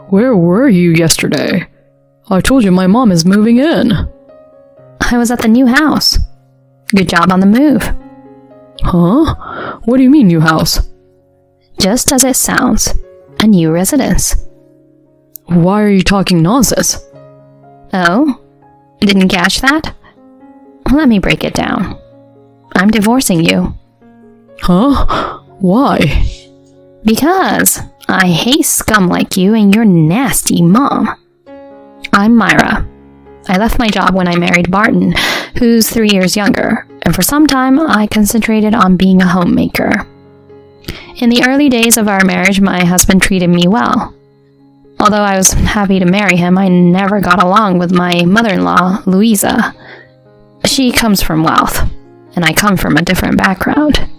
Where were you yesterday? I told you my mom is moving in. I was at the new house. Good job on the move. Huh? What do you mean, new house? Just as it sounds, a new residence. Why are you talking nonsense? Oh? Didn't catch that? Let me break it down. I'm divorcing you. Huh? Why? Because I hate scum like you and your nasty mom. I'm Myra. I left my job when I married Barton, who's 3 years younger, and for some time I concentrated on being a homemaker. In the early days of our marriage, my husband treated me well. Although I was happy to marry him, I never got along with my mother-in-law, Louisa. She comes from wealth, and I come from a different background.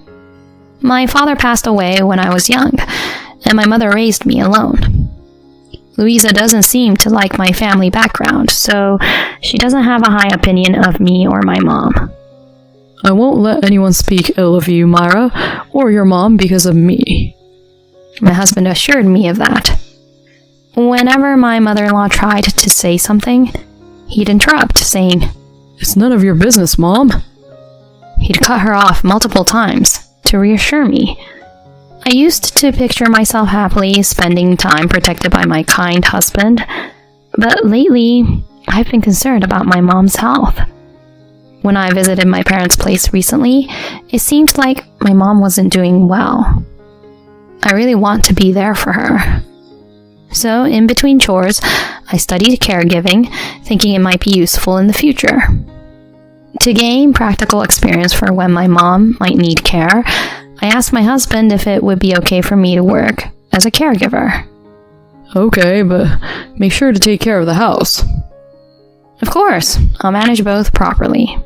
My father passed away when I was young, and my mother raised me alone. Louisa doesn't seem to like my family background, so she doesn't have a high opinion of me or my mom. I won't let anyone speak ill of you, Myra, or your mom because of me. My husband assured me of that. Whenever my mother-in-law tried to say something, he'd interrupt, saying, It's none of your business, Mom. He'd cut her off multiple times to reassure me. I used to picture myself happily spending time protected by my kind husband, but lately, I've been concerned about my mom's health. When I visited my parents' place recently, it seemed like my mom wasn't doing well. I really want to be there for her. So, in between chores, I studied caregiving, thinking it might be useful in the future. To gain practical experience for when my mom might need care, I asked my husband if it would be okay for me to work as a caregiver. Okay, but make sure to take care of the house. Of course, I'll manage both properly.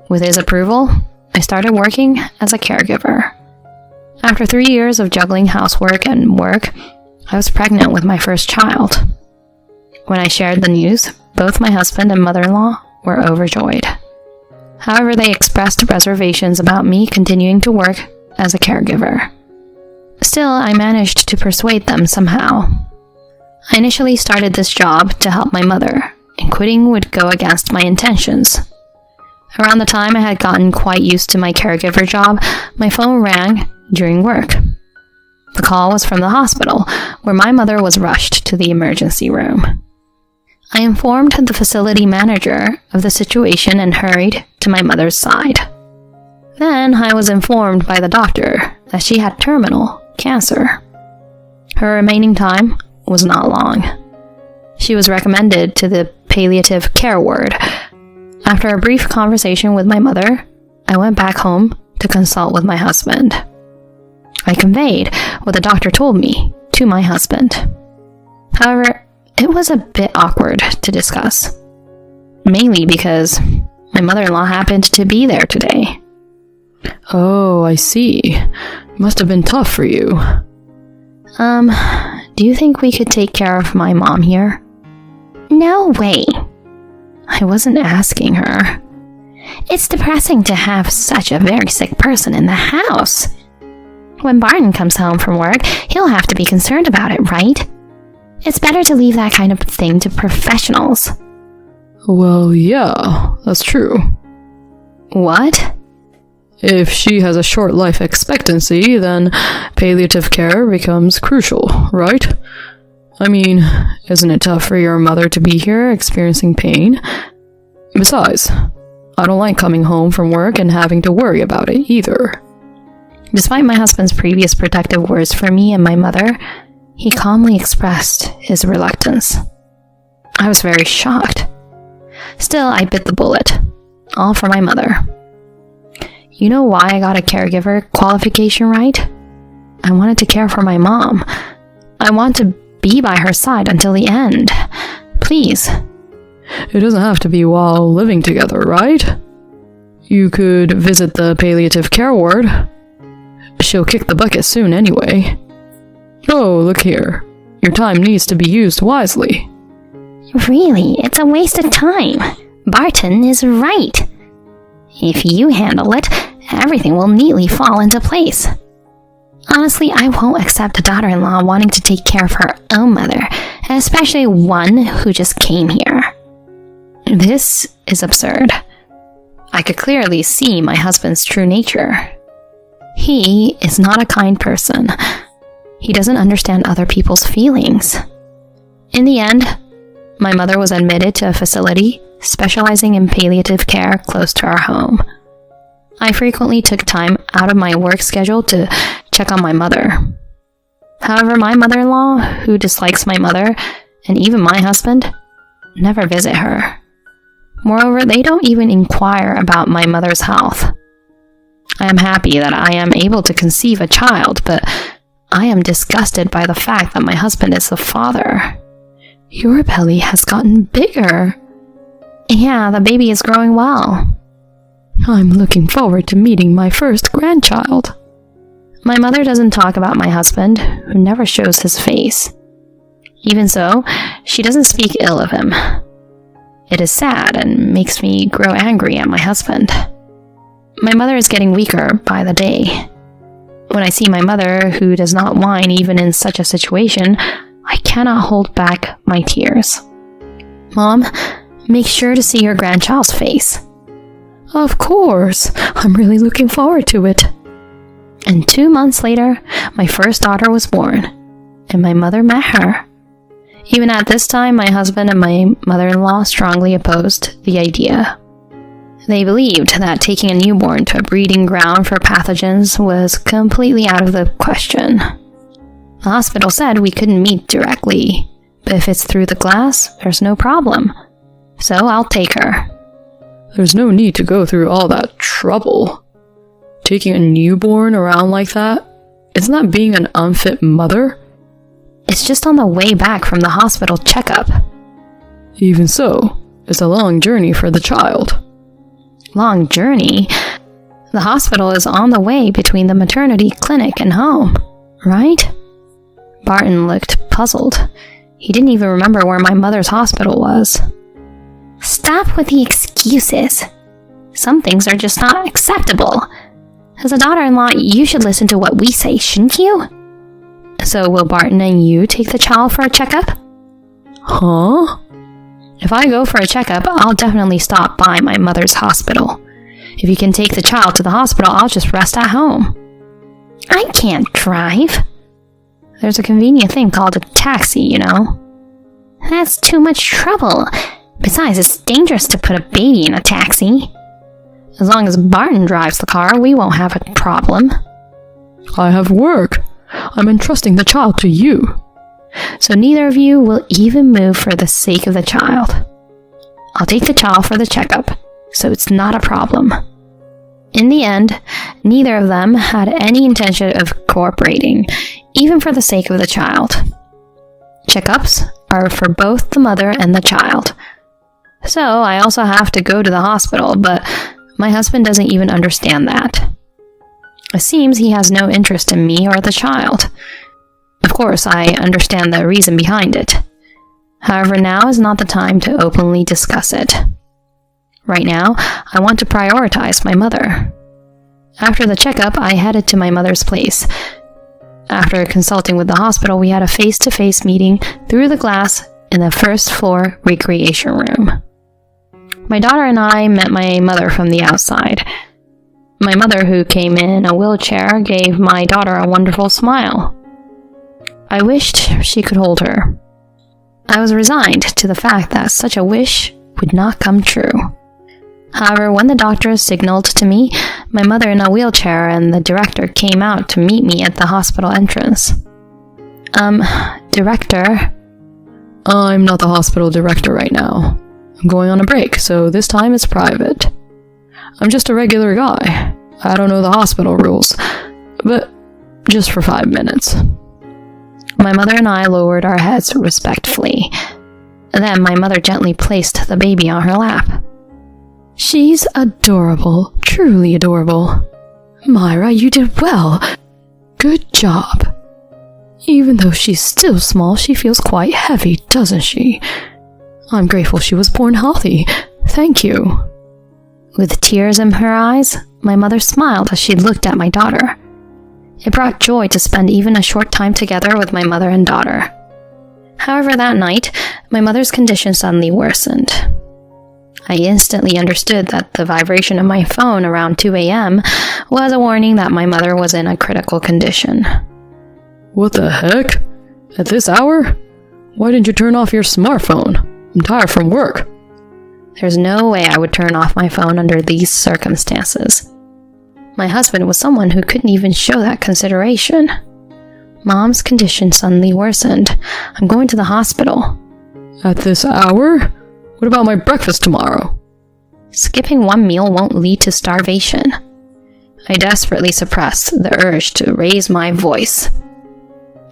With his approval, I started working as a caregiver. After 3 years of juggling housework and work, I was pregnant with my first child. When I shared the news, both my husband and mother-in-law were overjoyed. However, they expressed reservations about me continuing to work as a caregiver. Still, I managed to persuade them somehow. I initially started this job to help my mother, and quitting would go against my intentions. Around the time I had gotten quite used to my caregiver job, my phone rang during work. The call was from the hospital, where my mother was rushed to the emergency room. I informed the facility manager of the situation and hurried to my mother's side. Then I was informed by the doctor that she had terminal cancer. Her remaining time was not long. She was recommended to the palliative care ward. After a brief conversation with my mother, I went back home to consult with my husband. I conveyed what the doctor told me to my husband. However, it was a bit awkward to discuss, mainly because my mother-in-law happened to be there today. Oh, I see. Must have been tough for you. Do you think we could take care of my mom here? No way. I wasn't asking her. It's depressing to have such a very sick person in the house. When Barton comes home from work, he'll have to be concerned about it, right? It's better to leave that kind of thing to professionals. Well, yeah, that's true. What? If she has a short life expectancy, then palliative care becomes crucial, right? I mean, isn't it tough for your mother to be here experiencing pain? Besides, I don't like coming home from work and having to worry about it either. Despite my husband's previous protective words for me and my mother, he calmly expressed his reluctance. I was very shocked. Still, I bit the bullet, all for my mother. You know why I got a caregiver qualification, right? I wanted to care for my mom. I want to be by her side until the end. Please. It doesn't have to be while living together, right? You could visit the palliative care ward. She'll kick the bucket soon anyway. Oh, look here. Your time needs to be used wisely. Really, it's a waste of time. Barton is right. If you handle it, everything will neatly fall into place. Honestly, I won't accept a daughter-in-law wanting to take care of her own mother, especially one who just came here. This is absurd. I could clearly see my husband's true nature. He is not a kind person. He doesn't understand other people's feelings. In the end, my mother was admitted to a facility specializing in palliative care close to our home. I frequently took time out of my work schedule to check on my mother. However, my mother-in-law, who dislikes my mother, and even my husband, never visit her. Moreover, they don't even inquire about my mother's health. I am happy that I am able to conceive a child, but I am disgusted by the fact that my husband is the father. Your belly has gotten bigger. Yeah, the baby is growing well. I'm looking forward to meeting my first grandchild. My mother doesn't talk about my husband, who never shows his face. Even so, she doesn't speak ill of him. It is sad and makes me grow angry at my husband. My mother is getting weaker by the day. When I see my mother, who does not whine even in such a situation, I cannot hold back my tears. Mom, make sure to see your grandchild's face. Of course. I'm really looking forward to it. And 2 months later, my first daughter was born, and my mother met her. Even at this time, my husband and my mother-in-law strongly opposed the idea. They believed that taking a newborn to a breeding ground for pathogens was completely out of the question. The hospital said we couldn't meet directly, but if it's through the glass, there's no problem. So I'll take her. There's no need to go through all that trouble. Taking a newborn around like that? Isn't that being an unfit mother? It's just on the way back from the hospital checkup. Even so, it's a long journey for the child. Long journey? The hospital is on the way between the maternity clinic and home, right? Barton looked puzzled. He didn't even remember where my mother's hospital was. Stop with the excuses. Some things are just not acceptable. As a daughter-in-law, you should listen to what we say, shouldn't you? So will Barton and you take the child for a checkup? Huh? If I go for a checkup, I'll definitely stop by my mother's hospital. If you can take the child to the hospital, I'll just rest at home. I can't drive. There's a convenient thing called a taxi, you know. That's too much trouble. Besides, it's dangerous to put a baby in a taxi. As long as Barton drives the car, we won't have a problem. I have work. I'm entrusting the child to you. So neither of you will even move for the sake of the child. I'll take the child for the checkup, so it's not a problem. In the end, neither of them had any intention of cooperating, even for the sake of the child. Checkups are for both the mother and the child. So I also have to go to the hospital, but my husband doesn't even understand that. It seems he has no interest in me or the child. Of course, I understand the reason behind it. However, now is not the time to openly discuss it. Right now, I want to prioritize my mother. After the checkup, I headed to my mother's place. After consulting with the hospital, we had a face-to-face meeting through the glass in the first-floor recreation room. My daughter and I met my mother from the outside. My mother, who came in a wheelchair, gave my daughter a wonderful smile. I wished she could hold her. I was resigned to the fact that such a wish would not come true. However, when the doctor signaled to me, my mother in a wheelchair and the director came out to meet me at the hospital entrance. Director? I'm not the hospital director right now. I'm going on a break, so this time it's private. I'm just a regular guy. I don't know the hospital rules, but just for 5 minutes. My mother and I lowered our heads respectfully. Then my mother gently placed the baby on her lap. She's adorable, truly adorable. Myra, you did well. Good job. Even though she's still small, she feels quite heavy, doesn't she? I'm grateful she was born healthy. Thank you. With tears in her eyes, my mother smiled as she looked at my daughter. It brought joy to spend even a short time together with my mother and daughter. However, that night, my mother's condition suddenly worsened. I instantly understood that the vibration of my phone around 2 a.m. was a warning that my mother was in a critical condition. What the heck? At this hour? Why didn't you turn off your smartphone? I'm tired from work. There's no way I would turn off my phone under these circumstances. My husband was someone who couldn't even show that consideration. Mom's condition suddenly worsened. I'm going to the hospital. At this hour? What about my breakfast tomorrow? Skipping one meal won't lead to starvation. I desperately suppressed the urge to raise my voice.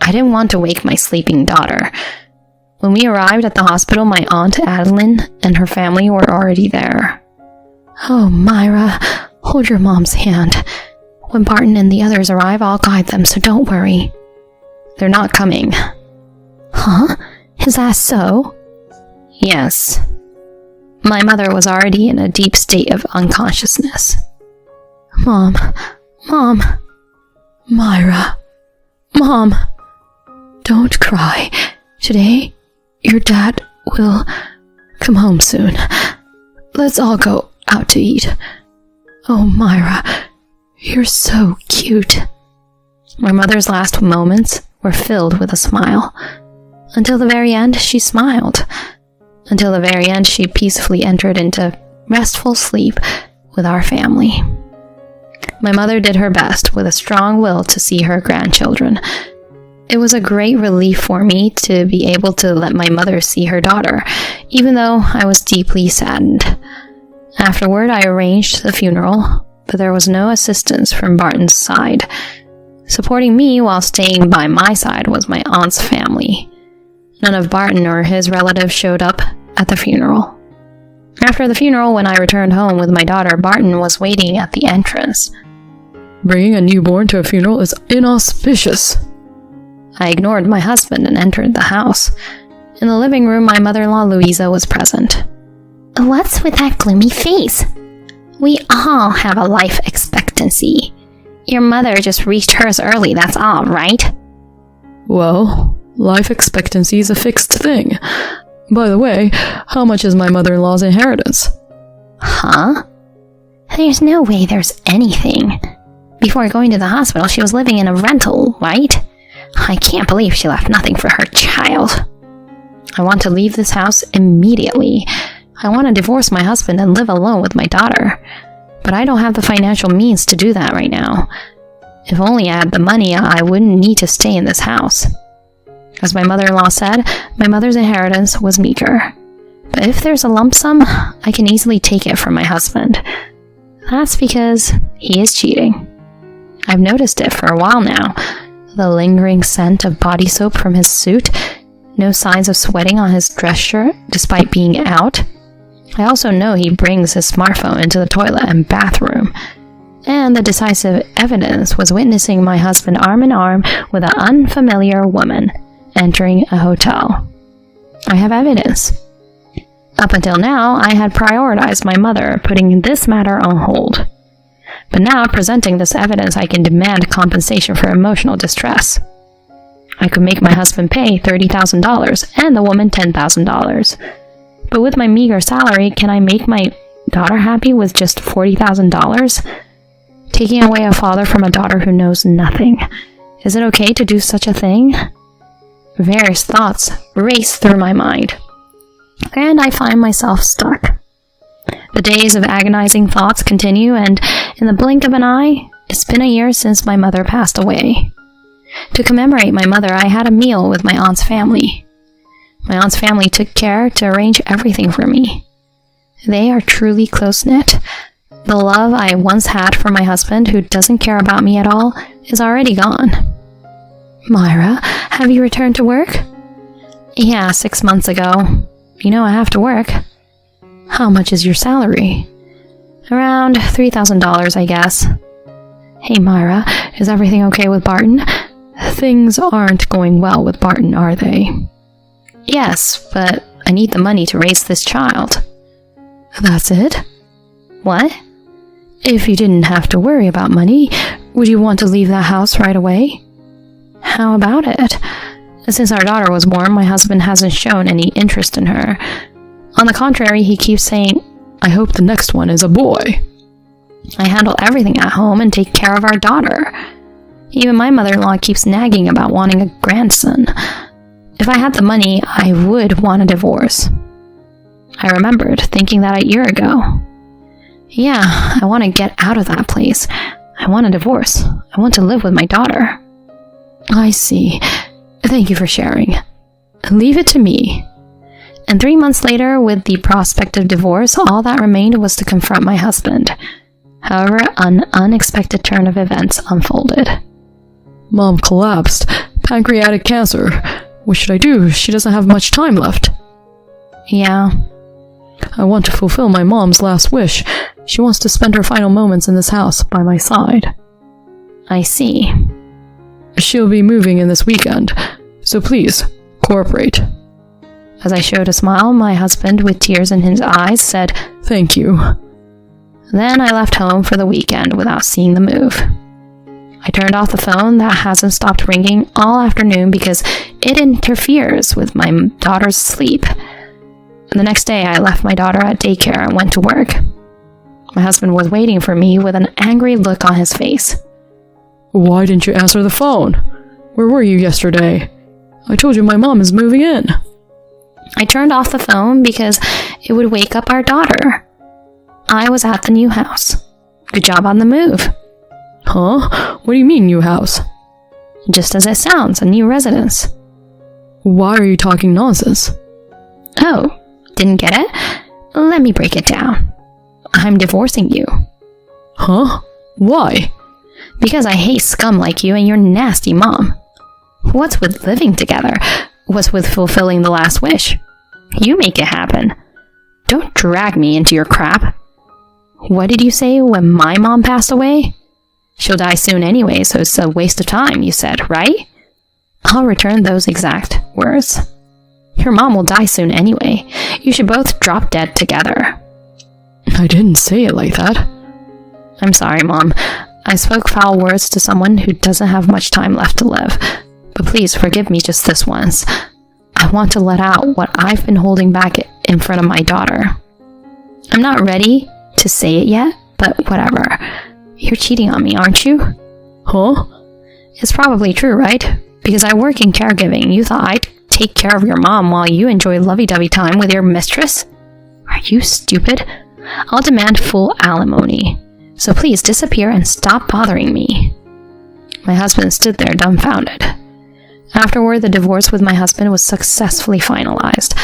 I didn't want to wake my sleeping daughter. When we arrived at the hospital, my aunt Adeline and her family were already there. Oh, Myra, hold your mom's hand. When Barton and the others arrive, I'll guide them, so don't worry. They're not coming. Huh? Is that so? Yes. My mother was already in a deep state of unconsciousness. Mom. Myra. Mom. Don't cry. Today, your dad will come home soon. Let's all go out to eat. Oh, Myra, you're so cute. My mother's last moments were filled with a smile. Until the very end, she smiled. Until the very end, she peacefully entered into restful sleep with our family. My mother did her best with a strong will to see her grandchildren. It was a great relief for me to be able to let my mother see her daughter, even though I was deeply saddened. Afterward, I arranged the funeral, but there was no assistance from Barton's side. Supporting me while staying by my side was my aunt's family. None of Barton or his relatives showed up at the funeral. After the funeral, when I returned home with my daughter, Barton was waiting at the entrance. Bringing a newborn to a funeral is inauspicious. I ignored my husband and entered the house. In the living room, my mother-in-law Louisa was present. What's with that gloomy face? We all have a life expectancy. Your mother just reached hers early, that's all, right? Well, life expectancy is a fixed thing. By the way, how much is my mother-in-law's inheritance? Huh? There's no way there's anything. Before going to the hospital, she was living in a rental, right? I can't believe she left nothing for her child. I want to leave this house immediately. I want to divorce my husband and live alone with my daughter. But I don't have the financial means to do that right now. If only I had the money, I wouldn't need to stay in this house. As my mother-in-law said, my mother's inheritance was meager. But if there's a lump sum, I can easily take it from my husband. That's because he is cheating. I've noticed it for a while now. The lingering scent of body soap from his suit, no signs of sweating on his dress shirt despite being out. I also know he brings his smartphone into the toilet and bathroom. And the decisive evidence was witnessing my husband arm in arm with an unfamiliar woman entering a hotel. I have evidence. Up until now, I had prioritized my mother, putting this matter on hold. But now, presenting this evidence, I can demand compensation for emotional distress. I could make my husband pay $30,000 and the woman $10,000. But with my meager salary, can I make my daughter happy with just $40,000? Taking away a father from a daughter who knows nothing. Is it okay to do such a thing? Various thoughts race through my mind, and I find myself stuck. The days of agonizing thoughts continue, and in the blink of an eye, it's been a year since my mother passed away. To commemorate my mother, I had a meal with my aunt's family. My aunt's family took care to arrange everything for me. They are truly close-knit. The love I once had for my husband, who doesn't care about me at all, is already gone. Myra, have you returned to work? Yeah, 6 months ago. You know I have to work. How much is your salary? Around $3,000, I guess. Hey Myra, is everything okay with Barton? Things aren't going well with Barton, are they? Yes, but I need the money to raise this child. That's it? What? If you didn't have to worry about money, would you want to leave that house right away? How about it? Since our daughter was born, my husband hasn't shown any interest in her. On the contrary, he keeps saying, I hope the next one is a boy. I handle everything at home and take care of our daughter. Even my mother-in-law keeps nagging about wanting a grandson. If I had the money, I would want a divorce. I remembered thinking that a year ago. Yeah, I want to get out of that place. I want a divorce. I want to live with my daughter. I see. Thank you for sharing. Leave it to me. And 3 months later, with the prospect of divorce, all that remained was to confront my husband. However, an unexpected turn of events unfolded. Mom collapsed. Pancreatic cancer. What should I do? She doesn't have much time left. Yeah. I want to fulfill my mom's last wish. She wants to spend her final moments in this house by my side. I see. She'll be moving in this weekend, so please, cooperate. As I showed a smile, my husband, with tears in his eyes, said, Thank you. Then I left home for the weekend without seeing the move. I turned off the phone that hasn't stopped ringing all afternoon because it interferes with my daughter's sleep. The next day, I left my daughter at daycare and went to work. My husband was waiting for me with an angry look on his face. Why didn't you answer the phone? Where were you yesterday? I told you my mom is moving in. I turned off the phone because it would wake up our daughter. I was at the new house. Good job on the move. Huh? What do you mean, new house? Just as it sounds, a new residence. Why are you talking nonsense? Oh, didn't get it? Let me break it down. I'm divorcing you. Huh? Why? Because I hate scum like you and your nasty mom. What's with living together? What's with fulfilling the last wish? You make it happen. Don't drag me into your crap. What did you say when my mom passed away? She'll die soon anyway, so it's a waste of time, you said, right? I'll return those exact words. Your mom will die soon anyway. You should both drop dead together. I didn't say it like that. I'm sorry, Mom. I spoke foul words to someone who doesn't have much time left to live. But please forgive me just this once. I want to let out what I've been holding back in front of my daughter. I'm not ready to say it yet, but whatever. You're cheating on me, aren't you? Huh? It's probably true, right? Because I work in caregiving. You thought I'd take care of your mom while you enjoy lovey-dovey time with your mistress? Are you stupid? I'll demand full alimony. So please disappear and stop bothering me. My husband stood there dumbfounded. Afterward, the divorce with my husband was successfully finalized.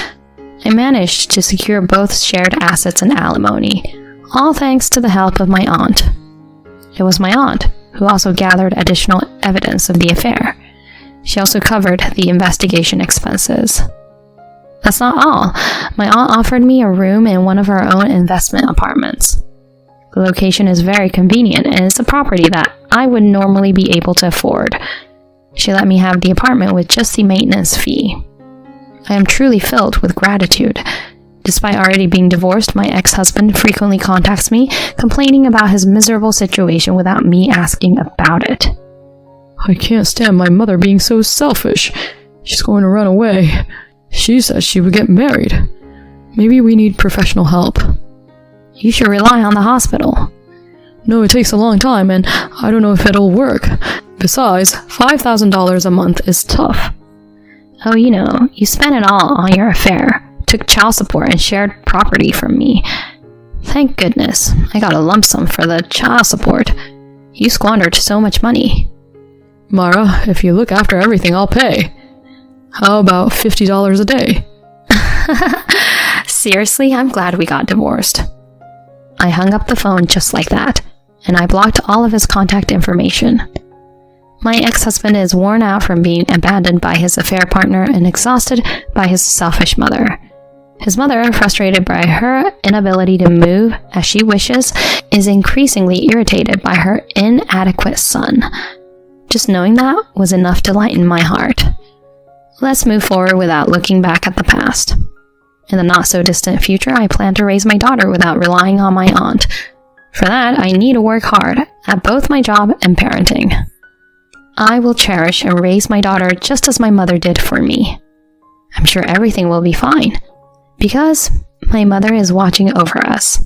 I managed to secure both shared assets and alimony, all thanks to the help of my aunt. It was my aunt who also gathered additional evidence of the affair. She also covered the investigation expenses. That's not all. My aunt offered me a room in one of her own investment apartments. The location is very convenient and it's a property that I would normally be able to afford. She let me have the apartment with just the maintenance fee. I am truly filled with gratitude. Despite already being divorced, my ex-husband frequently contacts me, complaining about his miserable situation without me asking about it. I can't stand my mother being so selfish. She's going to run away. She says she would get married. Maybe we need professional help. You should rely on the hospital. No, it takes a long time, and I don't know if it'll work. Besides, $5,000 a month is tough. Oh, you spent it all on your affair, took child support and shared property from me. Thank goodness, I got a lump sum for the child support. You squandered so much money. Mara, if you look after everything, I'll pay. How about $50 a day? Seriously, I'm glad we got divorced. I hung up the phone just like that, and I blocked all of his contact information. My ex-husband is worn out from being abandoned by his affair partner and exhausted by his selfish mother. His mother, frustrated by her inability to move as she wishes, is increasingly irritated by her inadequate son. Just knowing that was enough to lighten my heart. Let's move forward without looking back at the past. In the not-so-distant future, I plan to raise my daughter without relying on my aunt. For that, I need to work hard at both my job and parenting. I will cherish and raise my daughter just as my mother did for me. I'm sure everything will be fine, because my mother is watching over us.